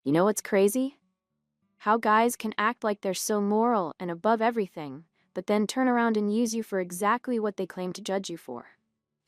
You know what's crazy? How guys can act like they're so moral and above everything, but then turn around and use you for exactly what they claim to judge you for.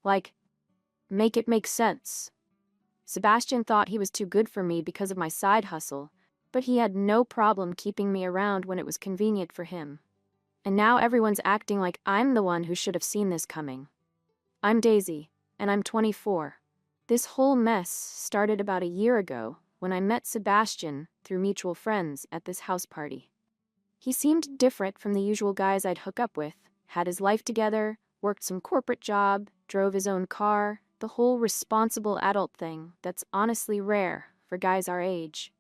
Like, make it make sense. Sebastian thought he was too good for me because of my side hustle, but he had no problem keeping me around when it was convenient for him. And now everyone's acting like I'm the one who should have seen this coming. I'm Daisy, and I'm 24. This whole mess started about a year ago when I met Sebastian through mutual friends at this house party. He seemed different from the usual guys I'd hook up with, had his life together, worked some corporate job, drove his own car, the whole responsible adult thing that's honestly rare for guys our age.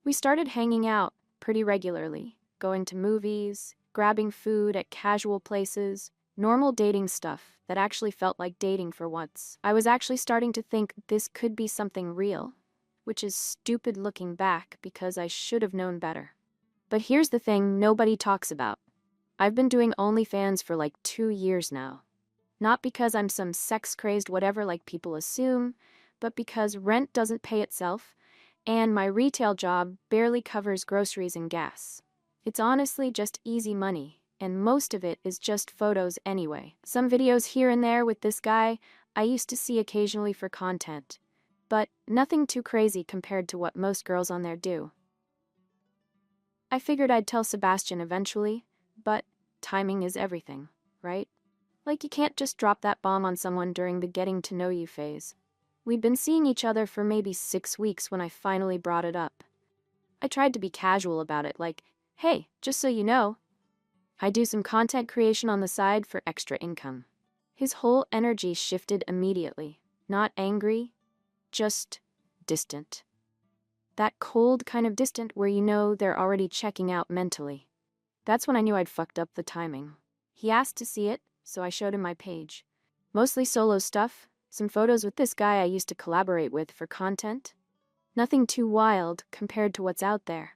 We started hanging out pretty regularly, going to movies, grabbing food at casual places, normal dating stuff that actually felt like dating for once. I was actually starting to think this could be something real, which is stupid looking back because I should have known better. But here's the thing nobody talks about. I've been doing OnlyFans for like 2 years now. Not because I'm some sex-crazed whatever like people assume, but because rent doesn't pay itself, and my retail job barely covers groceries and gas. It's honestly just easy money, and most of it is just photos anyway. Some videos here and there with this guy I used to see occasionally for content, but nothing too crazy compared to what most girls on there do. I figured I'd tell Sebastian eventually, but timing is everything, right? Like you can't just drop that bomb on someone during the getting to know you phase. We'd been seeing each other for maybe 6 weeks when I finally brought it up. I tried to be casual about it, like, hey, just so you know, I do some content creation on the side for extra income. His whole energy shifted immediately. Not angry, just distant. That cold kind of distant where you know they're already checking out mentally. That's when I knew I'd fucked up the timing. He asked to see it, so I showed him my page. Mostly solo stuff, some photos with this guy I used to collaborate with for content. Nothing too wild compared to what's out there.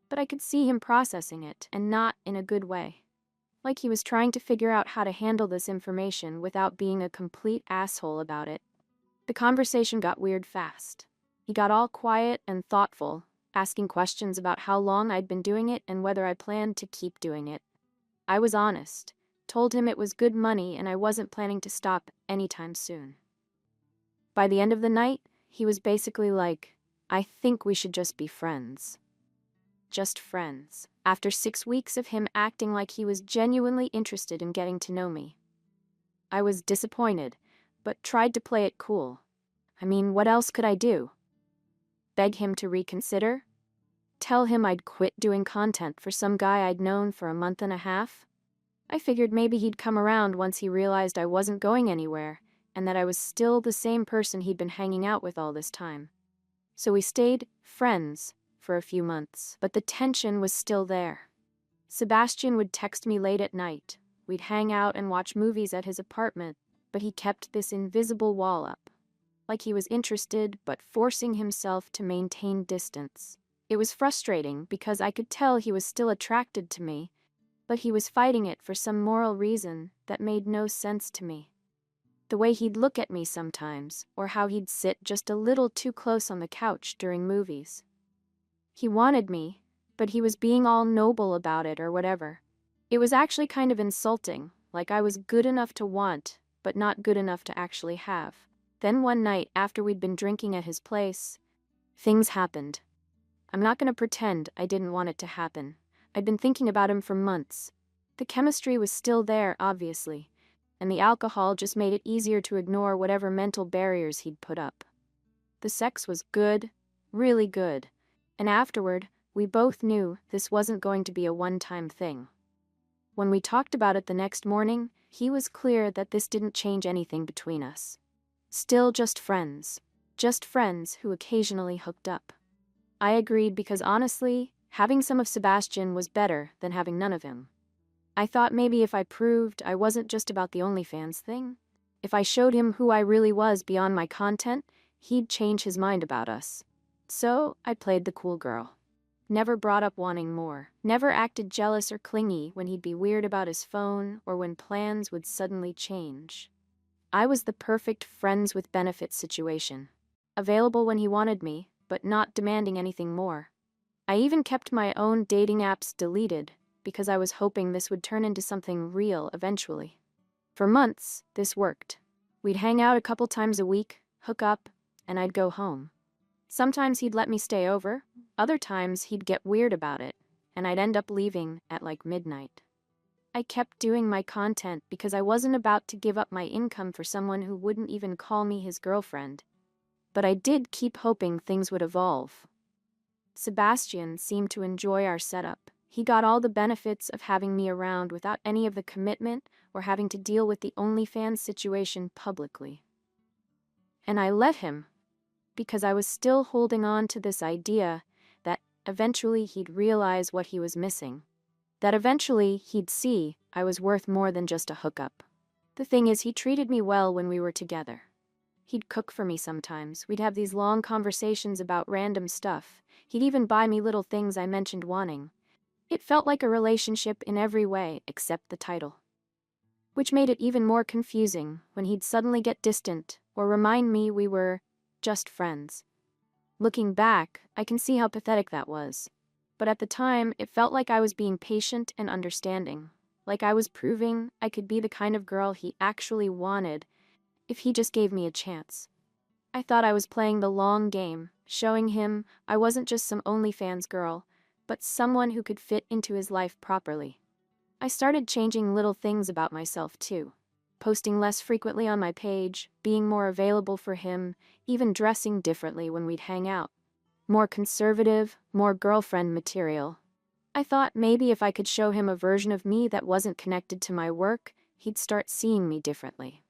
But I could see him processing it, and not in a good way. Like he was trying to figure out how to handle this information without being a complete asshole about it. The conversation got weird fast. He got all quiet and thoughtful, asking questions about how long I'd been doing it and whether I planned to keep doing it. I was honest, told him it was good money and I wasn't planning to stop anytime soon. By the end of the night, he was basically like, I think we should just be friends. Just friends. After 6 weeks of him acting like he was genuinely interested in getting to know me. I was disappointed, but tried to play it cool. I mean, what else could I do? Beg him to reconsider? Tell him I'd quit doing content for some guy I'd known for a month and a half? I figured maybe he'd come around once he realized I wasn't going anywhere, and that I was still the same person he'd been hanging out with all this time. So we stayed friends for a few months, but the tension was still there. Sebastian would text me late at night. We'd hang out and watch movies at his apartment, but he kept this invisible wall up. Like he was interested, but forcing himself to maintain distance. It was frustrating because I could tell he was still attracted to me, but he was fighting it for some moral reason that made no sense to me. The way he'd look at me sometimes, or how he'd sit just a little too close on the couch during movies. He wanted me, but he was being all noble about it or whatever. It was actually kind of insulting, like I was good enough to want, but not good enough to actually have. Then one night, after we'd been drinking at his place, things happened. I'm not going to pretend I didn't want it to happen. I'd been thinking about him for months. The chemistry was still there, obviously, and the alcohol just made it easier to ignore whatever mental barriers he'd put up. The sex was good, really good, and afterward, we both knew this wasn't going to be a one-time thing. When we talked about it the next morning, he was clear that this didn't change anything between us. Still just friends who occasionally hooked up. I agreed because honestly, having some of Sebastian was better than having none of him. I thought maybe if I proved I wasn't just about the OnlyFans thing, if I showed him who I really was beyond my content, he'd change his mind about us. So I played the cool girl. Never brought up wanting more. Never acted jealous or clingy when he'd be weird about his phone or when plans would suddenly change. I was the perfect friends with benefits situation. Available when he wanted me, but not demanding anything more. I even kept my own dating apps deleted because I was hoping this would turn into something real eventually. For months, this worked. We'd hang out a couple times a week, hook up, and I'd go home. Sometimes he'd let me stay over, other times he'd get weird about it, and I'd end up leaving at like midnight. I kept doing my content because I wasn't about to give up my income for someone who wouldn't even call me his girlfriend. But I did keep hoping things would evolve. Sebastian seemed to enjoy our setup. He got all the benefits of having me around without any of the commitment or having to deal with the OnlyFans situation publicly. And I let him, because I was still holding on to this idea that eventually he'd realize what he was missing. That eventually he'd see I was worth more than just a hookup. The thing is, he treated me well when we were together. He'd cook for me sometimes. We'd have these long conversations about random stuff. He'd even buy me little things I mentioned wanting. It felt like a relationship in every way except the title. Which made it even more confusing when he'd suddenly get distant or remind me we were just friends. Looking back, I can see how pathetic that was. But at the time, it felt like I was being patient and understanding. Like I was proving I could be the kind of girl he actually wanted if he just gave me a chance. I thought I was playing the long game, showing him I wasn't just some OnlyFans girl, but someone who could fit into his life properly. I started changing little things about myself too. Posting less frequently on my page, being more available for him, even dressing differently when we'd hang out. More conservative, more girlfriend material. I thought maybe if I could show him a version of me that wasn't connected to my work, he'd start seeing me differently.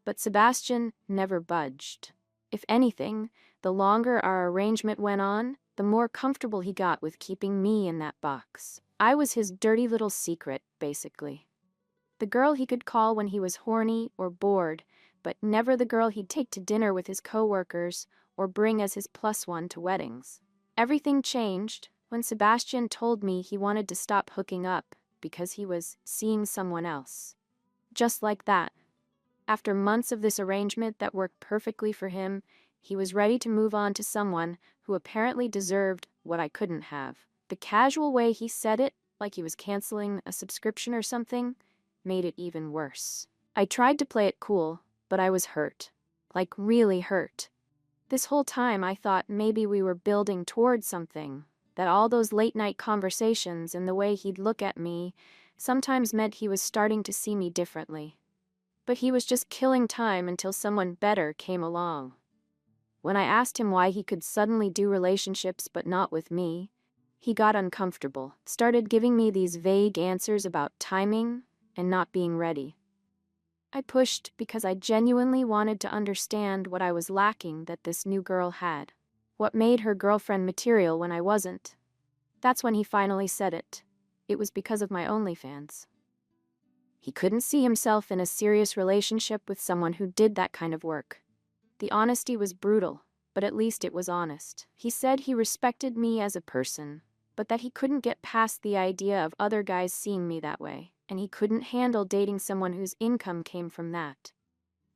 But Sebastian never budged. If anything, the longer our arrangement went on, the more comfortable he got with keeping me in that box. I was his dirty little secret, basically. The girl he could call when he was horny or bored, but never the girl he'd take to dinner with his coworkers or bring as his plus one to weddings. Everything changed when Sebastian told me he wanted to stop hooking up because he was seeing someone else. Just like that. After months of this arrangement that worked perfectly for him, he was ready to move on to someone who apparently deserved what I couldn't have. The casual way he said it, like he was canceling a subscription or something, made it even worse. I tried to play it cool, but I was hurt. Like really hurt. This whole time I thought maybe we were building towards something, that all those late-night conversations and the way he'd look at me sometimes meant he was starting to see me differently. But he was just killing time until someone better came along. When I asked him why he could suddenly do relationships but not with me, he got uncomfortable, started giving me these vague answers about timing and not being ready. I pushed because I genuinely wanted to understand what I was lacking that this new girl had. What made her girlfriend material when I wasn't. That's when he finally said it. It was because of my OnlyFans. He couldn't see himself in a serious relationship with someone who did that kind of work. The honesty was brutal, but at least it was honest. He said he respected me as a person, but that he couldn't get past the idea of other guys seeing me that way, and he couldn't handle dating someone whose income came from that.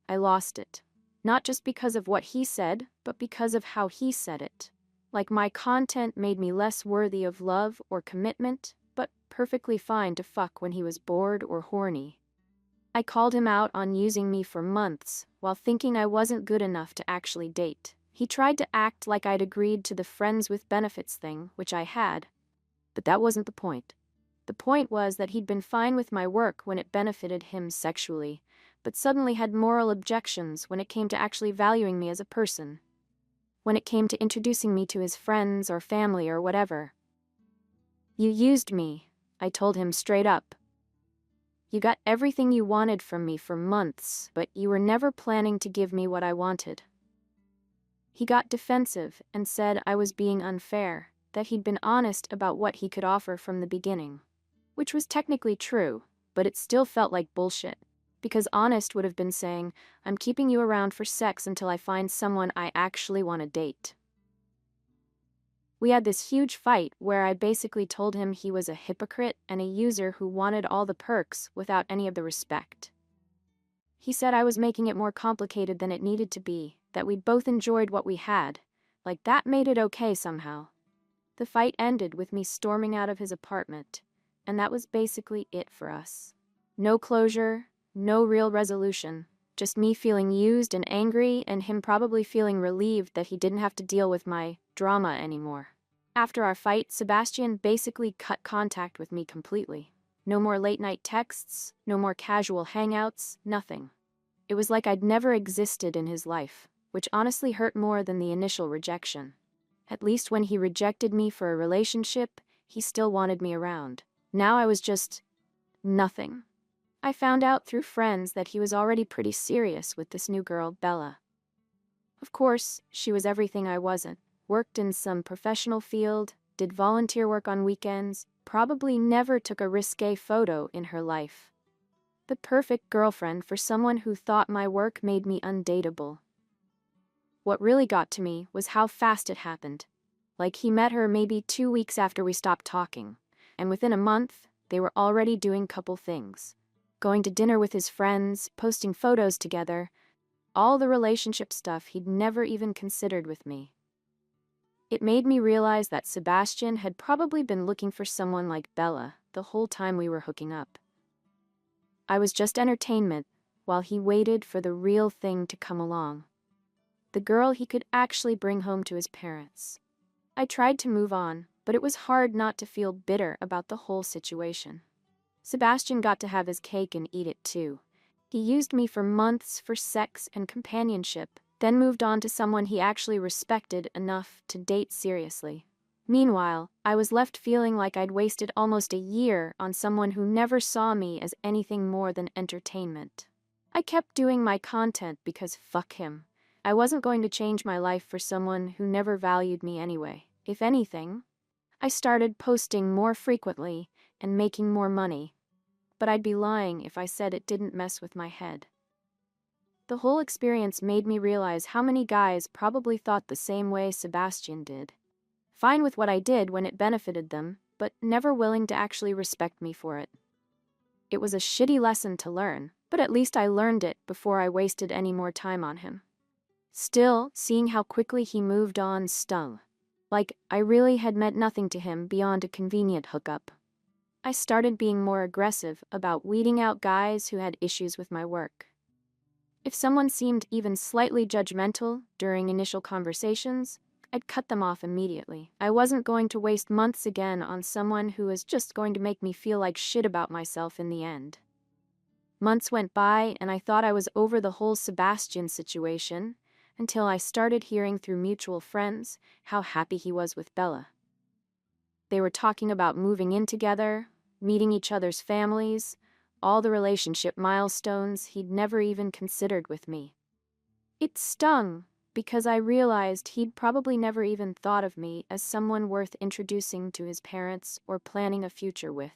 I lost it. Not just because of what he said, but because of how he said it. Like my content made me less worthy of love or commitment, but perfectly fine to fuck when he was bored or horny. I called him out on using me for months while thinking I wasn't good enough to actually date. He tried to act like I'd agreed to the friends with benefits thing, which I had. But that wasn't the point. The point was that he'd been fine with my work when it benefited him sexually, but suddenly had moral objections when it came to actually valuing me as a person. When it came to introducing me to his friends or family or whatever. You used me, I told him straight up. You got everything you wanted from me for months, but you were never planning to give me what I wanted. He got defensive and said I was being unfair, that he'd been honest about what he could offer from the beginning. Which was technically true, but it still felt like bullshit. Because honest would have been saying, I'm keeping you around for sex until I find someone I actually want to date. We had this huge fight where I basically told him he was a hypocrite and a user who wanted all the perks without any of the respect. He said I was making it more complicated than it needed to be, that we both enjoyed what we had, like that made it okay somehow. The fight ended with me storming out of his apartment, and that was basically it for us. No closure, no real resolution, just me feeling used and angry, and him probably feeling relieved that he didn't have to deal with my drama anymore. After our fight, Sebastian basically cut contact with me completely. No more late-night texts, no more casual hangouts, nothing. It was like I'd never existed in his life, which honestly hurt more than the initial rejection. At least when he rejected me for a relationship, he still wanted me around. Now I was just nothing. I found out through friends that he was already pretty serious with this new girl, Bella. Of course, she was everything I wasn't. Worked in some professional field, did volunteer work on weekends, probably never took a risque photo in her life. The perfect girlfriend for someone who thought my work made me undateable. What really got to me was how fast it happened. Like he met her maybe 2 weeks after we stopped talking, and within a month, they were already doing couple things. Going to dinner with his friends, posting photos together, all the relationship stuff he'd never even considered with me. It made me realize that Sebastian had probably been looking for someone like Bella the whole time we were hooking up. I was just entertainment, while he waited for the real thing to come along. The girl he could actually bring home to his parents. I tried to move on, but it was hard not to feel bitter about the whole situation. Sebastian got to have his cake and eat it too. He used me for months for sex and companionship, then moved on to someone he actually respected enough to date seriously. Meanwhile, I was left feeling like I'd wasted almost a year on someone who never saw me as anything more than entertainment. I kept doing my content because fuck him. I wasn't going to change my life for someone who never valued me anyway. If anything, I started posting more frequently and making more money. But I'd be lying if I said it didn't mess with my head. The whole experience made me realize how many guys probably thought the same way Sebastian did. Fine with what I did when it benefited them, but never willing to actually respect me for it. It was a shitty lesson to learn, but at least I learned it before I wasted any more time on him. Still, seeing how quickly he moved on stung. Like I really had meant nothing to him beyond a convenient hookup. I started being more aggressive about weeding out guys who had issues with my work. If someone seemed even slightly judgmental during initial conversations, I'd cut them off immediately. I wasn't going to waste months again on someone who was just going to make me feel like shit about myself in the end. Months went by and I thought I was over the whole Sebastian situation, until I started hearing through mutual friends how happy he was with Bella. They were talking about moving in together, meeting each other's families, all the relationship milestones he'd never even considered with me. It stung, because I realized he'd probably never even thought of me as someone worth introducing to his parents or planning a future with.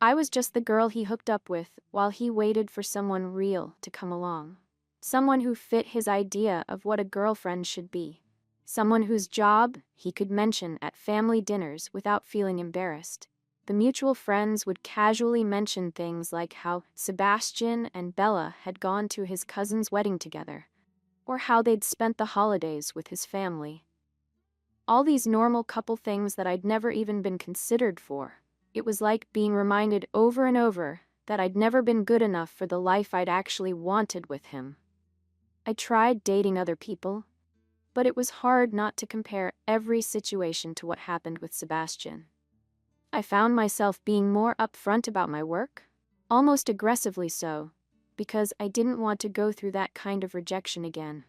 I was just the girl he hooked up with while he waited for someone real to come along. Someone who fit his idea of what a girlfriend should be. Someone whose job he could mention at family dinners without feeling embarrassed. The mutual friends would casually mention things like how Sebastian and Bella had gone to his cousin's wedding together, or how they'd spent the holidays with his family. All these normal couple things that I'd never even been considered for. It was like being reminded over and over that I'd never been good enough for the life I'd actually wanted with him. I tried dating other people, but it was hard not to compare every situation to what happened with Sebastian. I found myself being more upfront about my work, almost aggressively so, because I didn't want to go through that kind of rejection again.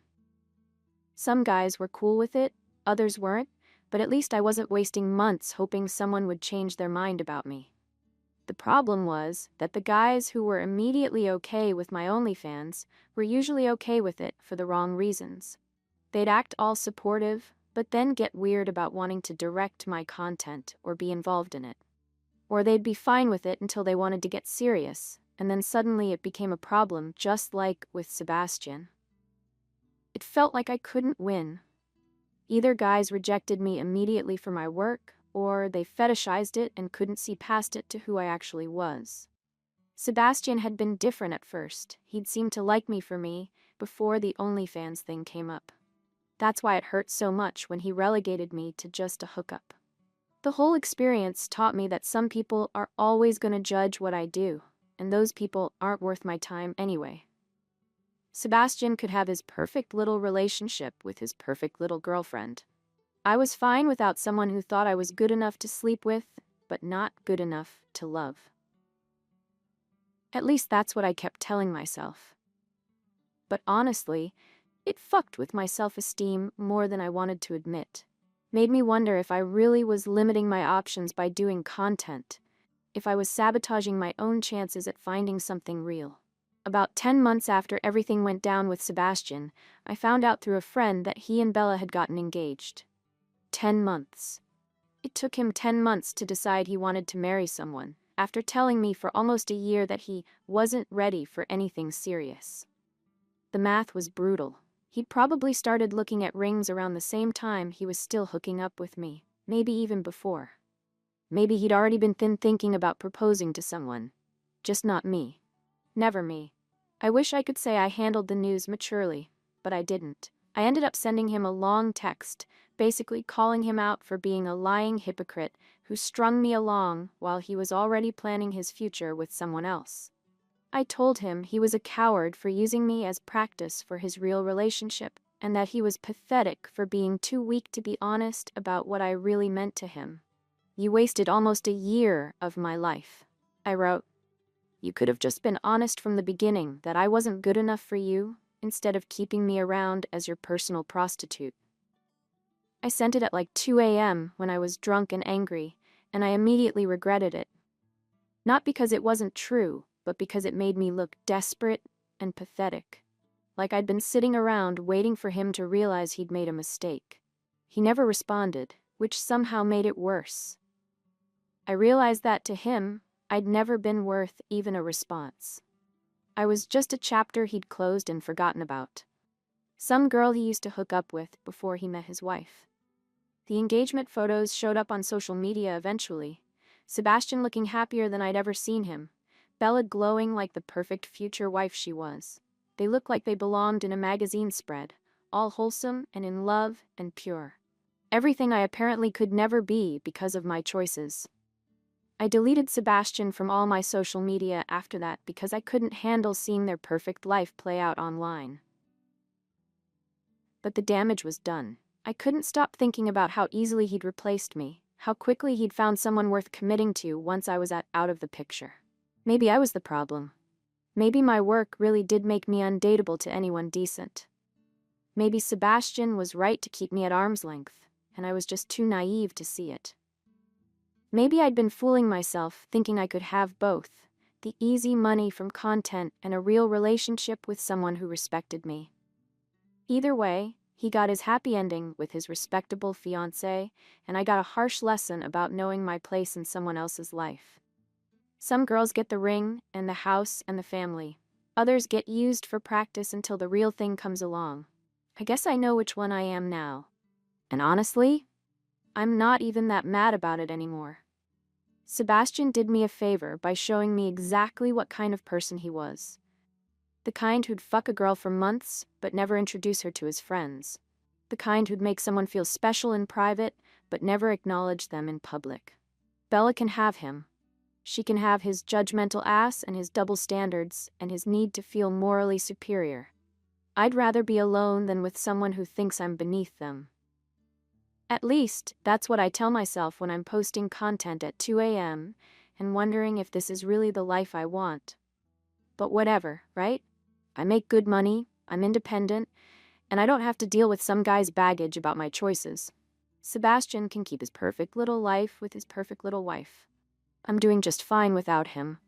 Some guys were cool with it, others weren't, but at least I wasn't wasting months hoping someone would change their mind about me. The problem was that the guys who were immediately okay with my OnlyFans were usually okay with it for the wrong reasons. They'd act all supportive, but then get weird about wanting to direct my content or be involved in it. Or they'd be fine with it until they wanted to get serious, and then suddenly it became a problem, just like with Sebastian. It felt like I couldn't win. Either guys rejected me immediately for my work, or they fetishized it and couldn't see past it to who I actually was. Sebastian had been different at first. He'd seemed to like me for me before the OnlyFans thing came up. That's why it hurt so much when he relegated me to just a hookup. The whole experience taught me that some people are always going to judge what I do, and those people aren't worth my time anyway. Sebastian could have his perfect little relationship with his perfect little girlfriend. I was fine without someone who thought I was good enough to sleep with, but not good enough to love. At least that's what I kept telling myself. But honestly, it fucked with my self-esteem more than I wanted to admit. Made me wonder if I really was limiting my options by doing content, if I was sabotaging my own chances at finding something real. About 10 months after everything went down with Sebastian, I found out through a friend that he and Bella had gotten engaged. 10 months. It took him 10 months to decide he wanted to marry someone, after telling me for almost a year that he wasn't ready for anything serious. The math was brutal. He'd probably started looking at rings around the same time he was still hooking up with me, maybe even before. Maybe he'd already been thinking about proposing to someone. Just not me. Never me. I wish I could say I handled the news maturely, but I didn't. I ended up sending him a long text, basically calling him out for being a lying hypocrite who strung me along while he was already planning his future with someone else. I told him he was a coward for using me as practice for his real relationship, and that he was pathetic for being too weak to be honest about what I really meant to him. You wasted almost a year of my life, I wrote. You could have just been honest from the beginning that I wasn't good enough for you, instead of keeping me around as your personal prostitute. I sent it at like 2 a.m. when I was drunk and angry, and I immediately regretted it. Not because it wasn't true, but because it made me look desperate and pathetic. Like I'd been sitting around waiting for him to realize he'd made a mistake. He never responded, which somehow made it worse. I realized that to him, I'd never been worth even a response. I was just a chapter he'd closed and forgotten about. Some girl he used to hook up with before he met his wife. The engagement photos showed up on social media eventually. Sebastian looking happier than I'd ever seen him. Bella glowing like the perfect future wife she was. They looked like they belonged in a magazine spread, all wholesome and in love and pure. Everything I apparently could never be because of my choices. I deleted Sebastian from all my social media after that because I couldn't handle seeing their perfect life play out online. But the damage was done. I couldn't stop thinking about how easily he'd replaced me, how quickly he'd found someone worth committing to once I was out of the picture. Maybe I was the problem. Maybe my work really did make me undateable to anyone decent. Maybe Sebastian was right to keep me at arm's length, and I was just too naive to see it. Maybe I'd been fooling myself, thinking I could have both, the easy money from content and a real relationship with someone who respected me. Either way, he got his happy ending with his respectable fiancée, and I got a harsh lesson about knowing my place in someone else's life. Some girls get the ring and the house and the family. Others get used for practice until the real thing comes along. I guess I know which one I am now. And honestly, I'm not even that mad about it anymore. Sebastian did me a favor by showing me exactly what kind of person he was. The kind who'd fuck a girl for months, but never introduce her to his friends. The kind who'd make someone feel special in private, but never acknowledge them in public. Bella can have him. She can have his judgmental ass and his double standards and his need to feel morally superior. I'd rather be alone than with someone who thinks I'm beneath them. At least, that's what I tell myself when I'm posting content at 2 a.m. and wondering if this is really the life I want. But whatever, right? I make good money, I'm independent, and I don't have to deal with some guy's baggage about my choices. Sebastian can keep his perfect little life with his perfect little wife. I'm doing just fine without him.